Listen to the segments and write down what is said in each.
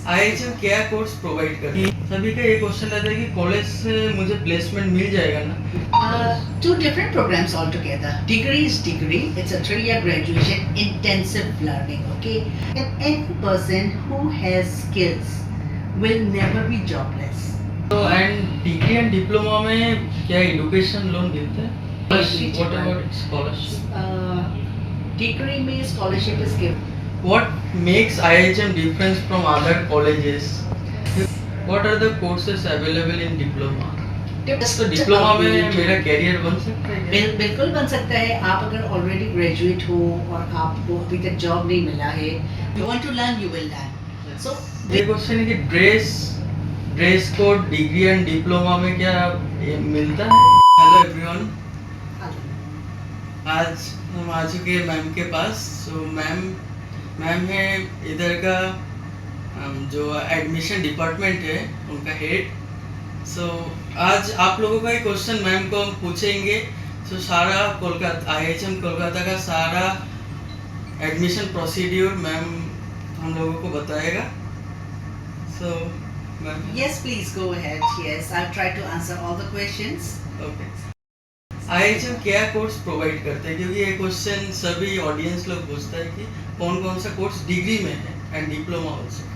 IHM क्या course provide करती है? सभी का ये क्वेश्चन रहता है कि कॉलेज से मुझे प्लेसमेंट मिल जाएगा ना? Two different programs altogether. Degree is degree. It's a 3-year graduation intensive learning. Okay, and any person who has skills will never be jobless. तो एंड डिग्री एंड डिप्लोमा में क्या एजुकेशन लोन मिलता है? What about scholarship? Degree में scholarship is given. What makes IHM different from other colleges? What are the courses available in diploma? तो diploma में मेरा career बन सकता है क्या? बिल्कुल बन सकता है। आप अगर ऑलरेडी ग्रेजुएट हो और आपको अभी तक जॉब नहीं मिला है, you want to learn, you will learn. So ये क्वेश्चन है कि dress code degree and diploma में क्या ये मिलता है? हेलो एवरीवन, आज हम आ चुके हैं मैम के पास। सो मैम है इधर का जो एडमिशन डिपार्टमेंट है उनका हेड। सो आज आप लोगों का ही क्वेश्चन मैम को हम पूछेंगे। सो सारा कोलकाता आईएचएम कोलकाता का सारा एडमिशन प्रोसीड्यूर मैम हम लोगों को बताएगा। So ma'am, yes, please go ahead. Yes, I'll try to answer all the questions. Okay, IHM क्या कोर्स प्रोवाइड करते हैं? क्योंकि ये क्वेश्चन सभी ऑडियंस लोग पूछता है कि कौन कौन सा कोर्स डिग्री में है and diploma also.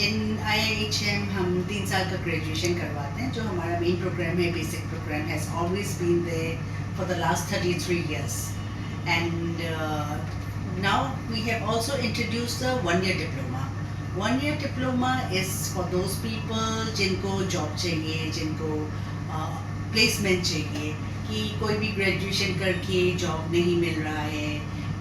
In IIHM हम 3 साल का ग्रेजुएशन करवाते हैं। जो हमारा मेन प्रोग्राम है, basic programme, has always been there for the last 33 years, and now we have also introduced the 1-year diploma. 1-year diploma is for those people जिनको job चाहिए, जिनको प्लेसमेंट चाहिए, कि कोई भी ग्रेजुएशन करके जॉब नहीं मिल रहा है,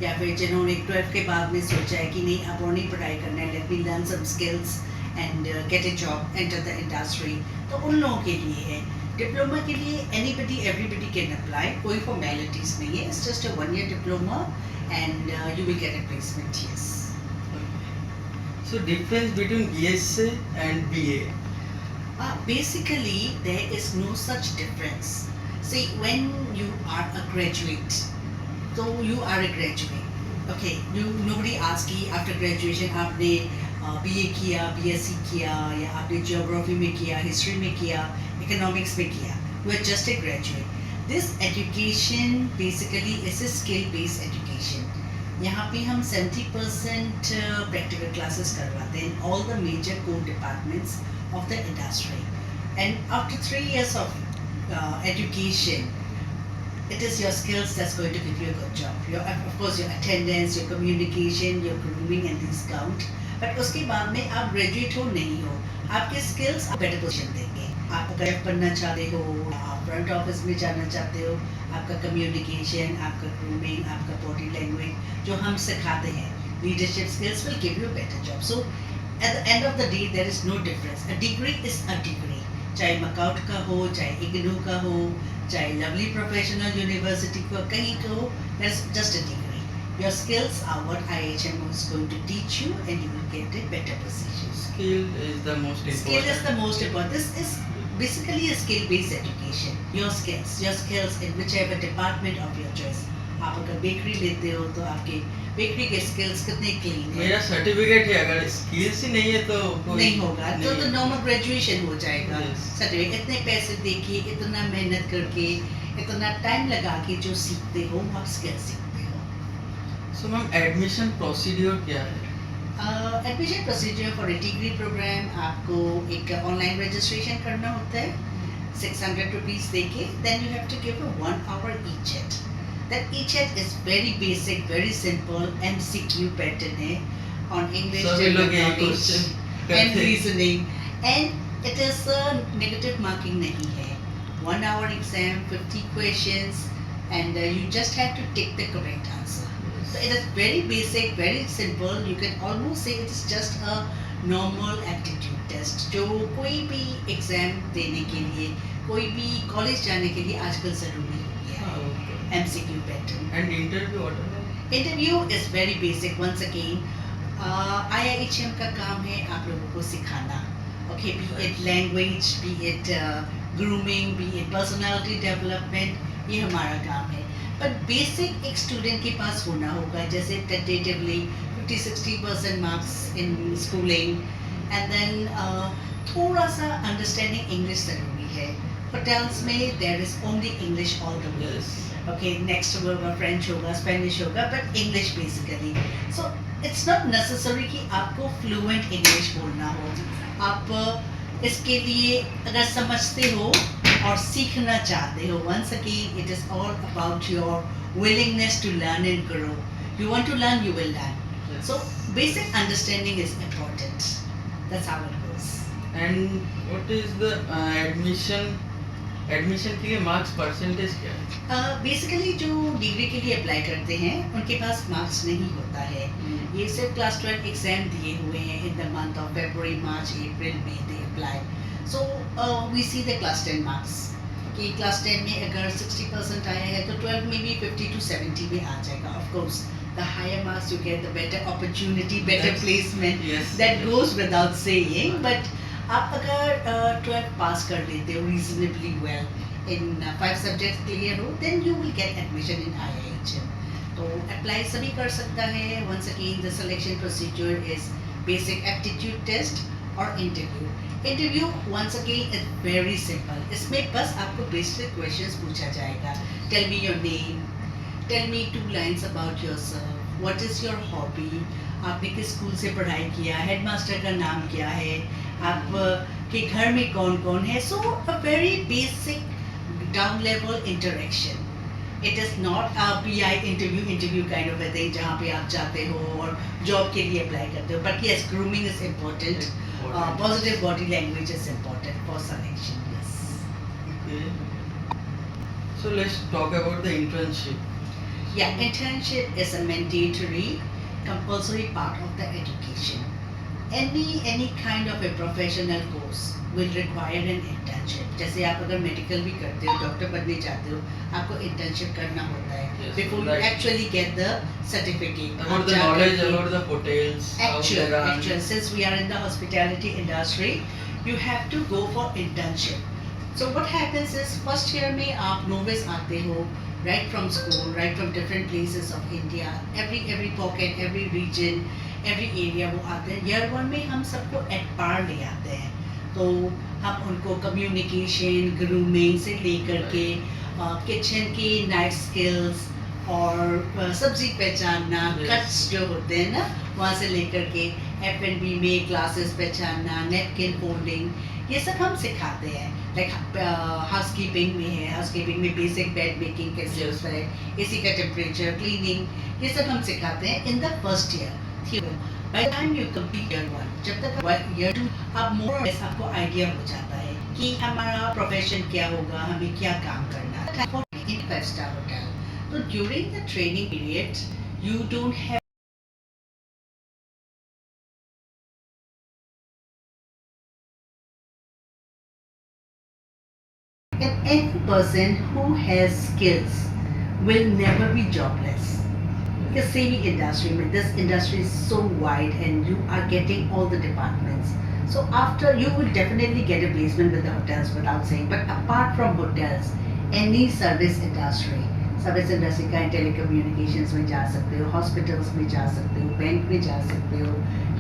या फिर जिन्होंने 12th के बाद में सोचा है कि नहीं अब और नहीं पढ़ाई करना है, let me learn some skills and get a job, enter the industry, तो उन लोगों के लिए है। डिप्लोमा के लिए एनीबडी एवरीबडी कैन अप्लाई, कोई फॉर्मेलिटीज नहीं है। It's just a 1-year diploma and you will get a placement. Yes. So difference between BSc and BA? Basically there is no such difference. See, when you are a graduate, so you are a graduate. Okay, nobody asks कि after graduation आपने BA किया, BSc किया, या आपने geography में किया, history में किया, economics में किया. You are just a graduate. This education basically is a skill-based education. यहाँ पे हम 70% practical classes करवाते हैं in all the major core departments of the industry. And after 3 years of education, it is your skills that's going to give you a good job. Of course, your attendance, your communication, your grooming, and these count. But उसके बाद में आप graduate हो नहीं हो, आपके skills आप better position देंगे। आप अगर बनना चाहते हो, आप front office में जाना चाहते हो, आपका communication, आपका grooming, आपका body language जो हम सिखाते हैं, leadership skills will give you a better job. So at the end of the day, there is no difference. A degree is a degree. चाहे मकाउट का हो, चाहे इग्नू का हो, चाहे लवली प्रोफेशनल यूनिवर्सिटी का कहीं का हो, that's just a degree. Your skills are what IHM is going to teach you, and you will get a better position. Skill is the most important. Skill is the most important. This is basically a skill-based education. Your skills in whichever department of your choice. आप अगर bakery लेते हो तो आपके bakery के skills कितने clean है। मेरा सर्टिफिकेट है, अगर स्किल्स ही नहीं है तो नहीं होगा, तो नॉर्मल ग्रेजुएशन हो जाएगा। Yes. सर्टिफिकेट इतने पैसे देके, इतना मेहनत करके, इतना टाइम लगा के जो सीखते हो, आप स्किल सीखते हो। सो मैम, एडमिशन प्रोसीड्यूर क्या है? Admission procedure for a degree programme, आपको एक ऑनलाइन रजिस्ट्रेशन करना होता है 600 रुपीज देके, then you have to give a 1 hour e-chat. That e-chat is very basic, very simple, MCQ pattern है on English, general knowledge and reasoning, and it is negative marking नहीं है। 1 hour exam, 50 questions, and you just have to take the correct answer. So it is very basic, very simple. You can almost say it is just a normal aptitude test जो कोई भी exam देने के लिए, कोई भी college जाने के लिए आजकल ज़रूरी हो गया है। MCQ pattern. And interview order? Interview is very basic. Once again, IIHM का काम है आप लोगों को सिखाना. Okay, be it language, be it grooming, be it personality development, ये हमारा काम है. But basic एक student के पास होना होगा, जैसे tentatively 50-60% marks in schooling, and देन थोड़ा सा अंडरस्टैंडिंग इंग्लिश ज़रूरी है. होटल्स में there is only English all the way. Yes. Okay, next होगा फ्रेंच होगा, स्पेनिश होगा, but English basically. So it's not necessary कि आपको फ्लुएंट इंग्लिश बोलना हो. आप इसके लिए अगर समझते हो और सीखना चाहते हो, once again it is all about your willingness to learn and grow. You want to learn, you will learn. Yes. So basic understanding is important. That's how it goes. And what is the admission के लिए marks percentage क्या है? Basically जो degree के लिए apply करते हैं उनके पास मार्क्स नहीं होता है. ये सिर्फ क्लास 12 एग्जाम दिए हुए हैं in the month of February, March, April में they apply. So we see the class 10 marks कि क्लास 10 में अगर 60% आया है तो 12 में भी 50 to 70 में आ जाएगा. Of course the higher marks you get the better opportunity, better placement. Yes. That goes without saying. But आप अगर 12 पास कर लेते हो reasonably well in 5 subjects clear हो, then you will get admission in IIHM. तो apply सभी कर सकता है. Once again the selection procedure is basic aptitude test और interview. Interview once again is very simple. इसमें बस आपको बेसिक क्वेश्चंस पूछा जाएगा. Tell me your name, tell me 2 lines about yourself, what is your hobby, आपने किस school से पढ़ाई किया, हेडमास्टर का नाम क्या है, आप के घर में कौन कौन है. So a very basic down level interaction. It is not a PI interview kind of a thing जहाँ पे आप जाते हो और जॉब के लिए अप्लाई करते हो. But yes, grooming is important. Positive body language is important for selection. Yes. Okay. So let's talk about the internship. Yeah, internship is a mandatory, compulsory part of the education. Any kind of a professional course will require an internship. जैसे आप अगर medical भी करते हो, doctor बनने चाहते हो, आपको इंटर्नशिप करना होता है Yes, before you like- actually get the certificate. About the knowledge about the hotels, how they run. Actual. Since we are in the hospitality industry, you have to go for internship. So what happens is first year में आप novice आते हो, right from school, right from different places of India, every pocket, every region, every area वो आते हैं. Year 1 में हम सबको at par ले आते हैं. तो हम उनको कम्युनिकेशन, ग्रूमिंग से लेकर के किचन की नाइफ स्किल्स और सब्जी पहचानना, Yes. कट्स जो होते हैं ना, वहाँ से लेकर के F&B में ग्लासेस पहचानना, नेपकिन फोल्डिंग, ये सब हम सिखाते हैं. लाइक हाउसकीपिंग में है, हाउसकीपिंग में बेसिक बेड मेकिंग कैसे Yes. होता है, एसी का टेम्परेचर, क्लीनिंग, ये सब हम सिखाते हैं in the first year. By the time you complete year 1, जब तक year 2 आप more or less आपको आइडिया हो जाता है कि हमारा प्रोफेशन क्या होगा, हमें क्या काम करना है. In 5-star hotel, so during the training period, you don't have and any person who has skills will never be jobless. The same industry, I mean, this industry is so wide and you are getting all the departments. So after, you will definitely get a placement with the hotels without saying. But apart from hotels, any service industry का telecommunications में जा सकते हो, hospitals में जा सकते हो, bank में जा सकते हो,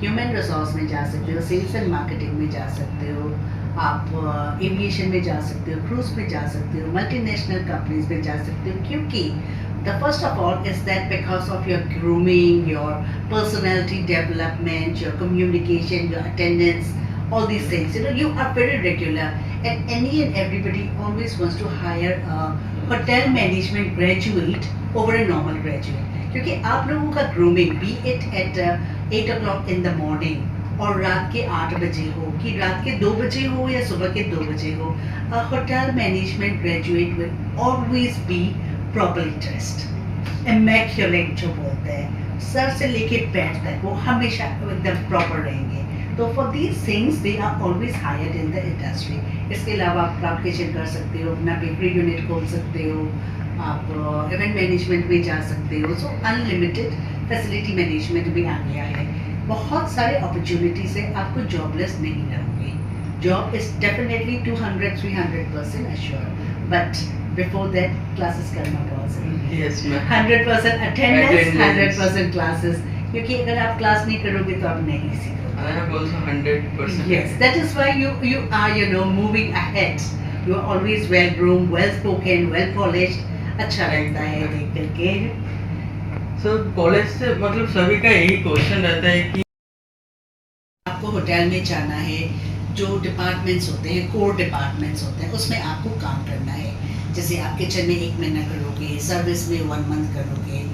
human resource में जा सकते हो, sales and marketing में जा सकते हो, आप एविएशन में जा सकते हो, क्रूज में जा सकते हो, मल्टीनेशनल कंपनीज में जा सकते हो. क्योंकि the first of all is that because of your grooming, your personality development, your communication, your attendance, all these things, you are very regular, and any and everybody always wants to hire a hotel management graduate over a normal graduate. क्योंकि आप लोगों का grooming, be it at 8 o'clock in the morning और रात के 8 बजे हो, कि रात के 2 बजे हो या सुबह के 2 बजे हो, a hotel management graduate will always be properly dressed, immaculate जो बोलते हैं, सर से लेके पैर तक वो हमेशा एकदम प्रॉपर रहेंगे. तो for these things they are always hired in the industry. इसके अलावा आप क्लाउड किचन कर सकते हो, अपना बेकरी यूनिट खोल सकते हो, आप इवेंट मैनेजमेंट में जा सकते हो. सो अनलिमिटेड फैसिलिटी मैनेजमेंट भी आ गया है. बहुत सारे अपॉर्चुनिटीज है, आपको जॉबलेस नहीं रहोगे. Job is definitely 200-300% assured, but before that classes करना बहुत ज़रूरी है. Yes, ma'am. 100% attendance, Attendance. 100% classes. क्योंकि अगर आप क्लास नहीं करोगे तो आप नहीं सीखोगे. I have also 100%. Yes, that is why you are moving ahead. You are always well groomed, well spoken, well polished. अच्छा Thank लगता you, है ma'am. देख करके. So कॉलेज से मतलब सभी का यही क्वेश्चन रहता है कि आपको होटल में जाना है, जो डिपार्टमेंट्स होते हैं, कोर डिपार्टमेंट्स होते हैं, उसमें आपको काम करना है. जैसे आप किचन में 1 महीना करोगे, सर्विस में 1 मंथ करोगे,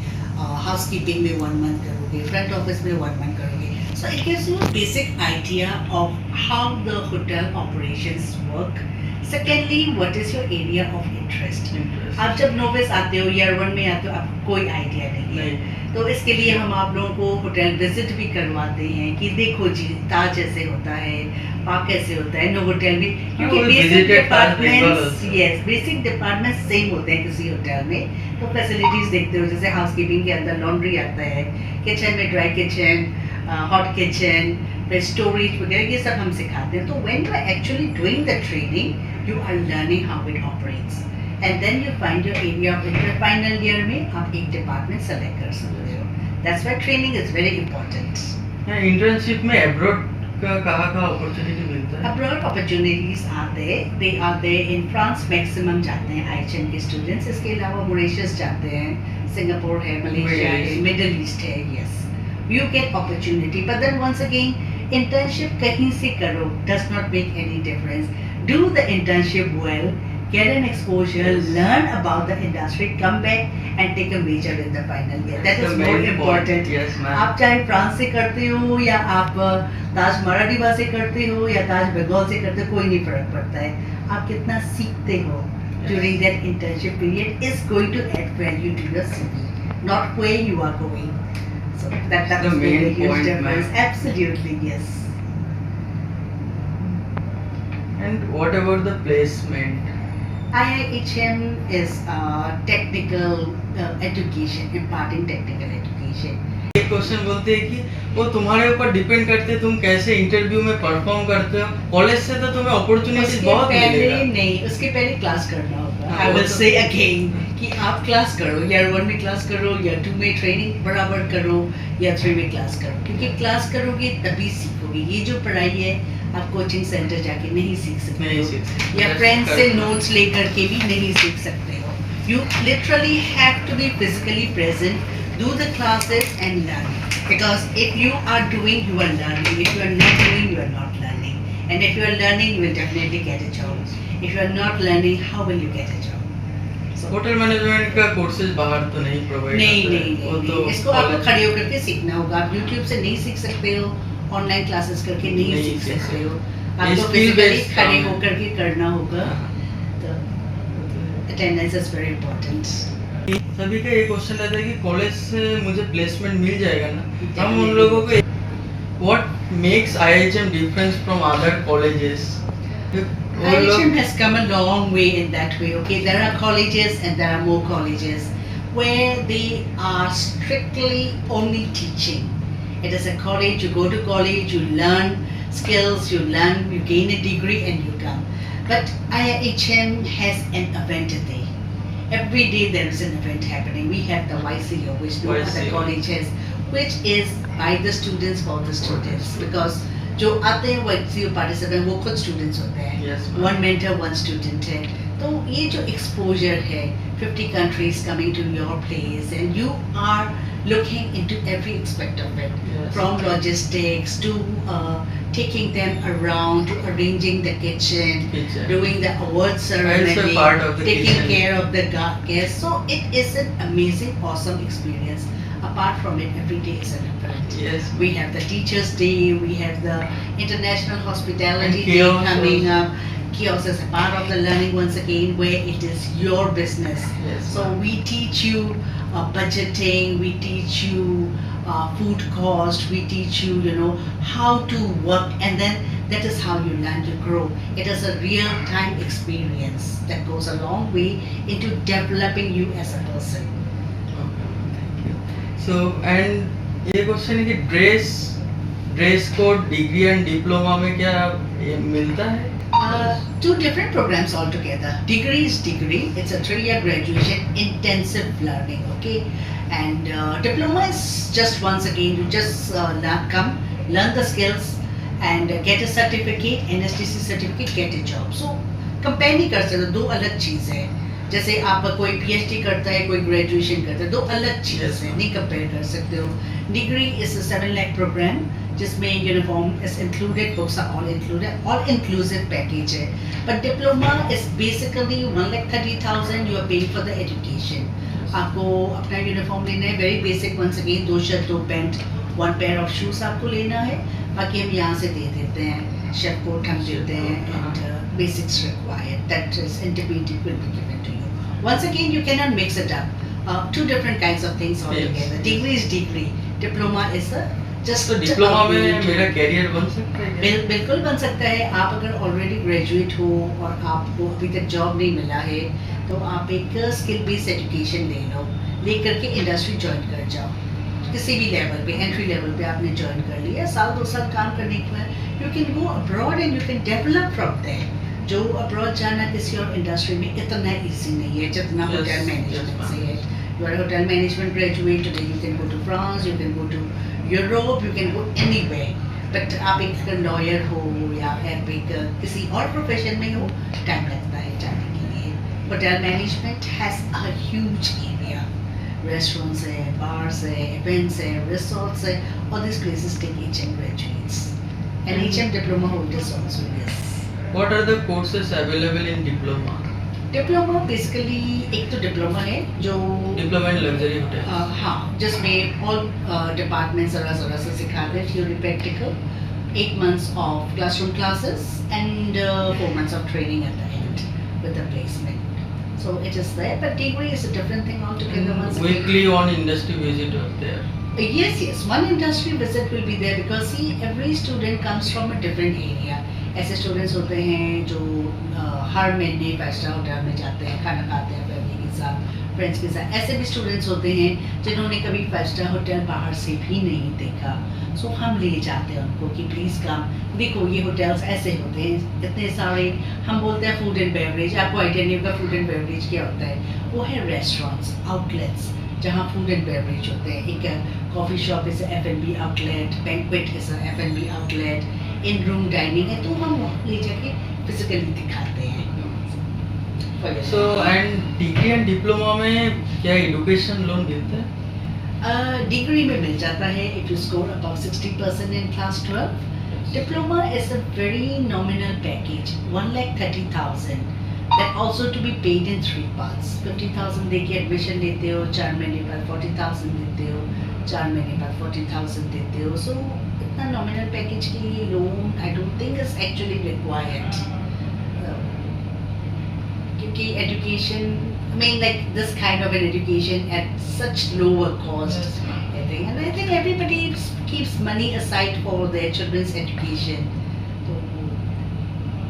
हाउसकीपिंग में 1 मंथ करोगे, फ्रंट ऑफिस में 1 मंथ करोगे. So it gives you a basic idea of how the hotel operations work. Secondly, what is your area of interest? आप जब नोविस आते हो, ईयर 1 में आते हो, आपको कोई आइडिया नहीं है. नहीं, तो इसके लिए हम आप लोगों को होटल विजिट भी करवाते हैं कि देखो जी ताज ऐसे होता है, पाक कैसे होता है, नो होटल में, क्योंकि we basic visited Taj Bengal departments also. Yes basic departments same होते हैं किसी होटल में. तो फैसिलिटीज देखते हो, जैसे हाउसकीपिंग के अंदर लॉन्ड्री आता है, किचन में ड्राई किचन, हॉट किचन, फिर स्टोरेज वगैरह, ये सब हम सिखाते हैं. तो when you are actually doing the training you are learning how it operates and then you find your area of interest. Final year में आप एक डिपार्टमेंट सेलेक्ट कर सकते हो. That's why training is very important. Internship में abroad का कहाँ opportunity मिलता है? Abroad opportunities are there. They are there in France. Maximum जाते हैं IHM के students. इसके अलावा मॉरिशस जाते हैं, सिंगापुर है, मलेशिया है, मिडिल ईस्ट है. Yes, you get opportunity. But then once again, internship कहीं से करो does not make any difference. Do the internship well, get an exposure, learn about the industry, come back and take a major in the final year. That is more important. Yes, ma'am. आप चाहे France से करते हो या आप ताज मराठीवा से करते हो या ताज बंगाल से करते हो, कोई नहीं फर्क पड़ता है. आप कितना सीखते हो during that internship period is going to add value to your CV, not where you are going. So that The is main a huge point, difference. ma'am. Absolutely, yes. And what about the placement? IIHM is technical education, imparting technical education. एक question बोलते हैं कि वो तुम्हारे ऊपर depend करते हैं, तुम कैसे इंटरव्यू में परफॉर्म करते हो. कॉलेज से तो तुम्हें अपॉर्चुनिटी उसके बहुत पहले मिलेगा. नहीं, उसके पहले क्लास करना होगा. हाँ, I वो will तो- say again कि आप क्लास करो, ईयर 1 में क्लास करो, ईयर 2 में ट्रेनिंग बराबर करो, ईयर 3 में क्लास करो, क्योंकि क्लास करोगे तभी सीखोगे. ये जो पढ़ाई है आप कोचिंग सेंटर जाके नहीं सीख सकते नहीं हो, सीख सकते. या That's फ्रेंड्स से correct. नोट्स लेकर के भी नहीं सीख सकते हो. You literally have to be physically present, do the classes and learn. Because if you are doing, you are learning. If you are not doing, you are not learning. And if you are learning, you will definitely get a job. If you are not learning, how will you get a job? So, hotel management का courses बाहर तो नहीं provide नहीं करते नहीं हैं. वो नहीं, तो नहीं. इसको आपको college- खड़े होकर के सीखना होगा. आप YouTube से नहीं सीख सकते हो, ऑनलाइन क्लासेस करके नहीं नहीं सीख सीख सकते हो. ये आपको skill फिजिकली based खड़े काम है. होकर के करना होगा. हाँ. तो अटेंडेंस इज वेरी इंपॉर्टेंट. सभी का ये क्वेश्चन रहता है कि कॉलेज से मुझे प्लेसमेंट मिल जाएगा ना. हम उन Definitely. लोगों को what makes IIHM difference from other colleges? IHM has come a long way in that way. Okay, there are colleges and there are more colleges where they are strictly only teaching. It is a college. You go to college, you learn skills, you gain a degree, and you come. But IHM has an event day. Every day there is an event happening. We have the YCO, which no other YCO. college has, which is by the students for the students. Because जो आते हैं YCO participant वो खुद students होते हैं. Yes, ma'am. One mentor, one student है. तो ये जो exposure है, 50 countries coming to your place, and you are looking into every aspect of it, Yes. from logistics to taking them around, to arranging the kitchen, Kitchen. doing the award ceremony, part of the taking kitchen. care of the guests. So it is an amazing, awesome experience. Apart from it, every day is an event. Yes. We have the Teachers' Day, we have the International Hospitality And Day kiosk coming also. up. Kiosk is a part of the learning once again, where it is your business. Yes. So we teach you budgeting, we teach you food cost, we teach you, how to work, and then that is how you learn to grow. It is a real-time experience that goes a long way into developing you as a person. Thank you. So and ये question है कि dress code degree and diploma में क्या ये मिलता है? Two different programs altogether. Degree is degree. It's a 3-year graduation, intensive learning. Okay, and diploma is just once again you just come, learn the skills and get a certificate, NSTC certificate, get a job. So compare नहीं कर सकते, दो अलग चीज़ है. जैसे आप कोई PhD करता है, कोई ग्रेजुएशन करता है, दो अलग चीज़ है, नहीं कंपेयर कर सकते हो. Degree is a 7 lakh program जिसमें uniform is included, books are all included, all inclusive package है. But diploma is basically 1,30,000 you are paying for the education. आपको अपना यूनिफॉर्म लेना है, very basic, once again 2 shirt 2 pant 1 pair of shoes आपको लेना है. बाकी हम यहाँ से दे देते हैं, शेफ कोट हम देते हैं, and basics required, that is intermediate will be given to you. Once again, you cannot mix it up. Two different kinds of things altogether. Yes. Degree is degree. Diploma is a just. तो diploma में मेरा career बन सकता है क्या? बिल्कुल बन सकता है. आप अगर ऑलरेडी ग्रेजुएट हो और आपको अभी तक जॉब नहीं मिला है, तो आप एक स्किल बेस्ड एजुकेशन ले लो, लेकर के इंडस्ट्री ज्वाइन कर जाओ. किसी भी लेवल पे, एंट्री लेवल पे आपने ज्वाइन कर लिया, 1-2 साल काम करने के बाद you can go abroad and you can develop from there. जो अब्रॉड जाना किसी और इंडस्ट्री में इतना ईजी नहीं है जितना होटल मैनेजमेंट से है. You are hotel management graduate, today you can go to France, you can go to Europe, you can go anywhere. But आप एक लॉयर हो या आप एक किसी और प्रोफेशन में हो, टाइम लगता है जाने के लिए. Hotel management has a huge area. Restaurants है, बार्स है, इवेंट्स है, रिसोर्ट्स है, all these places take HM graduates and HM diploma holders also. Yes. What are the courses available in diploma? Diploma basically एक तो diploma है जो diploma in luxury hotel. हाँ, जिसमें ऑल डिपार्टमेंट ज़रा से सिखाते हैं. Theory practical, 8 months of classroom classes and 4 months of training at the end with the placement. So it is there, but degree is a different thing altogether. Once again. Weekly on industry visit are there. Yes, one industry visit will be there because see, every student comes from a different area. ऐसे students होते हैं जो हर महीने five-star hotel में जाते हैं, खाना खाते हैं फैमिली के साथ, फ्रेंड्स के साथ. ऐसे भी स्टूडेंट्स होते हैं जिन्होंने कभी 5-स्टार होटल बाहर से भी नहीं देखा. सो हम ले जाते हैं उनको कि प्लीज़ कम, देखो ये होटल्स ऐसे होते हैं, इतने सारे. हम बोलते हैं फूड एंड बेवरेज, आपको आइडिया नहीं होगा फूड एंड बेवरेज क्या होता है. वो है रेस्टोरेंट्स, आउटलेट्स जहाँ फूड एंड बेवरेज होते हैं. एक coffee shop is F&B outlet, banquet is F&B outlet, in room dining है, तो हम वहाँ ले जाके फिजिकली दिखाते हैं. So and degree and diploma में क्या एजुकेशन लोन मिलता है? डिग्री में मिल जाता है if you score above 60% in class 12. Diploma is a very nominal package, 1,30,000. That also to be paid in 3 parts. 50,000 देके एडमिशन लेते हो, 4 महीने बाद 40,000 देते हो, 4 महीने बाद 40,000 देते हो. सो इतना नॉमिनल पैकेज के लिए loan I don't think is actually required, क्योंकि education, I mean like this kind of an education at such lower cost. I think, and I think everybody keeps money aside for their children's education. So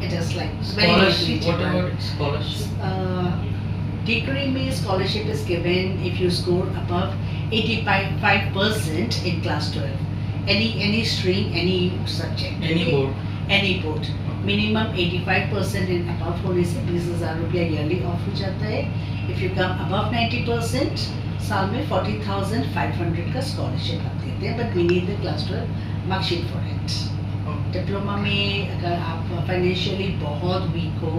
it is like very Scholarship. What negligible. about scholarship? Degree में scholarship is given if you score above 85% in class 12. Any stream, any subject. Any okay? board. Any board. Minimum 85% in above होने से 20,000 रुपया yearly of हो जाता है. If you come above 90% साल में 40,500 का स्कॉलरशिप आप देते हैं. But we need the class 12 marksheet for it. Diploma में अगर आप फाइनेंशियली बहुत वीक हो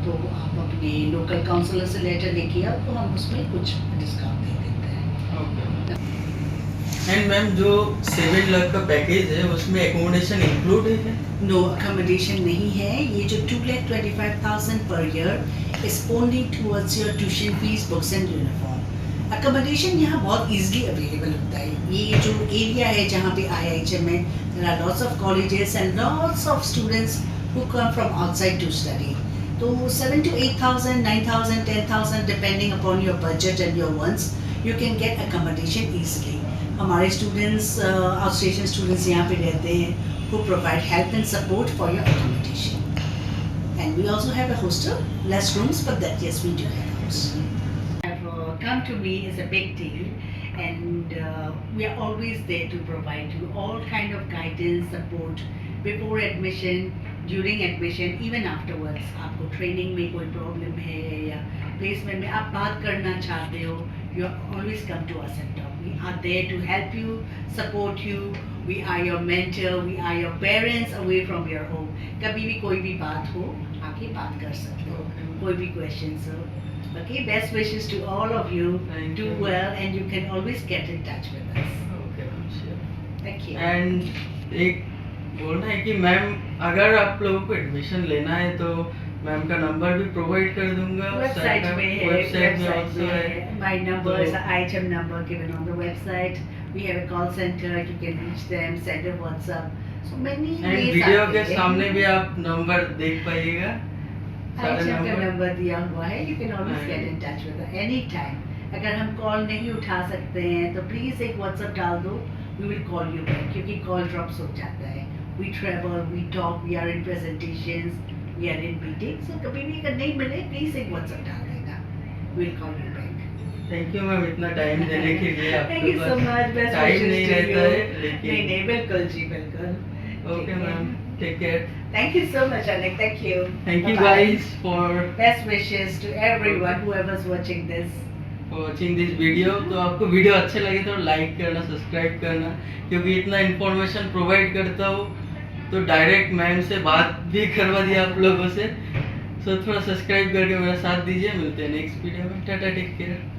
तो आप अपने लोकल काउंसलर से लेटर लेके आओ, तो हम उसमें कुछ डिस्काउंट दे देते हैं. एंड मैम जो 7 लाख का पैकेज है उसमें एकोमोडेशन इंक्लूड है? नो अकोमोडेशन नहीं है. ये जो 2,25,000 per year is only towards your tuition fees, books and uniform. Accommodation यहाँ बहुत इजीली अवेलेबल होता है. ये जो एरिया है जहाँ पे IIHM है, there are lots of colleges and lots of students who come from outside to study. तो 7 to 8,000, 9,000, 10,000 depending upon your budget and your ones, you can get accommodation easily. हमारे स्टूडेंट्स, आउटस्टेशन स्टूडेंट्स यहाँ पे रहते हैं who provide help and support for your accommodation. And we also have a hostel, less rooms, but that yes, we do have rooms. Have come to me is a big deal, and we are always there to provide you all kind of guidance, support before admission, during admission, even afterwards. आपको training में कोई problem है या placement में आप बात करना चाहते हो, you always come to us and talk. We are there to help you, support you. We are your mentor, we are your parents away from your home. कभी भी कोई भी बात हो आके बात कर सकते हो, Okay. कोई भी questions हो. Okay, best wishes to all of you. Thank Do you. well and you can always get in touch with us. Okay ma'am, sure. Thank you. And एक बोलना है कि मैम अगर आप लोगों को एडमिशन लेना है तो मैम का नंबर भी प्रोवाइड कर दूंगा। Website में है, वेबसाइट में website also में है। है. My number is तो- an IHM number given on the website. We have a call center. You can reach them, send a WhatsApp. So many and ways. Video आते के हैं. सामने भी आप नंबर देख पाइएगा, सारे IHM का नंबर। नंबर दिया हुआ है. You can always हाँ. get in touch with us anytime. अगर हम कॉल नहीं उठा सकते हैं तो प्लीज एक WhatsApp डाल दो. We will call you back क्योंकि कॉल ड्रॉप्स हो जाता है. We travel, we talk, we are in presentations, we are in meetings. So कभी भी अगर नहीं मिले प्लीज एक WhatsApp डाल देना. We'll call you back. Thank you ma'am इतना टाइम देने के लिए। Thank आपके you so pass much. Best time wishes नहीं to रहता you. है लेकिन नहीं बिल्कुल जी बिल्कुल. Okay ma'am, take care. Thank you so much, Anik. Thank you. Thank you Bye-bye. Guys for Best wishes to everyone, whoever's watching this. Watching this video. तो आपको video अच्छे लगे तो लाइक करना, सब्सक्राइब करना, क्योंकि इतना इन्फॉर्मेशन प्रोवाइड करता हूँ तो डायरेक्ट मैम से बात भी करवा दिया आप लोगों से। सो थोड़ा सब्सक्राइब करके मेरा साथ दीजिए। मिलते हैं नेक्स्ट वीडियो में। Tata, take care.